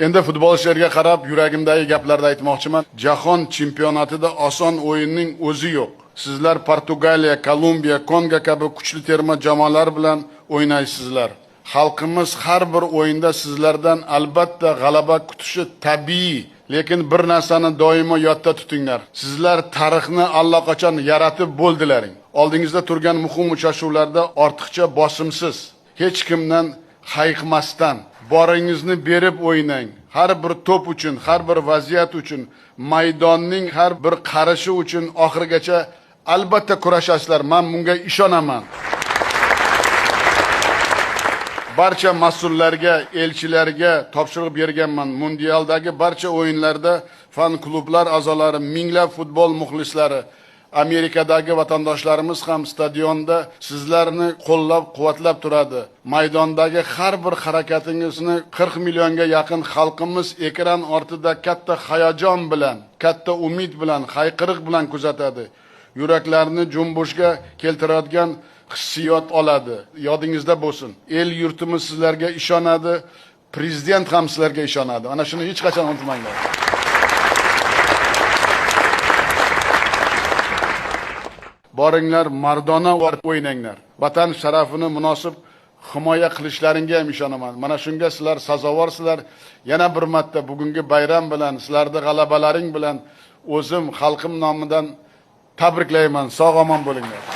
Endi futbolchilarga qarab yuragimdagi gaplarni aytmoqchiman. Jahon chempionatida oson o'yinning o'zi yo'q. Sizlar Portugaliya, Kolumbiya, Kongo kabi kuchli terma jamoalar bilan o'ynaysizlar. Xalqimiz har bir o'yinda sizlardan albatta g'alaba kutishi tabiiy. Lekin bir narsani doimo yodda tutinglar. Sizlar tarixni allaqachon yaratib bo'ldilaring. Oldingizda turgan muhim uchrashuvlarda ortiqcha bosimsiz, hech kimdan hayiqmasdan boringizni berib o'ynang. Har bir to'p uchun, har bir vaziyat uchun, maydonning har bir qarishi uchun oxirigacha albatta kurashasizlar. Men bunga ishonaman. Barcha mas'ullarga, elchilarga topshiriq berganman. Mundialdagi barcha o'yinlarda fan klublar a'zolari, minglab futbol muxlislari, Amerikadagi vatandoshlarimiz ham stadionda sizlarni qo'llab-quvvatlab turadi. Maydondagi har bir harakatingizni 40 millionga yaqin xalqimiz ekran ortida katta hayajon bilan, katta umid bilan, hayqiriq bilan kuzatadi. Yuraklarni jumbushga keltiradigan hissiyot oladi. Yodingizda bo'lsin. El yurtimiz sizlarga ishonadi, prezident ham sizlarga ishonadi. Ana shuni hech qachon unutmanglar. Boringlar, mardona o'ynanglar. Vatan sharafini munosib himoya qilishlaringga ham ishonaman. Mana shunga sizlar sazovorsizlar. Yana bir marta bugungi bayram bilan, sizlarning g'alabalaring bilan o'zim xalqim nomidan tabriklayman. Sog' omon bo'linglar.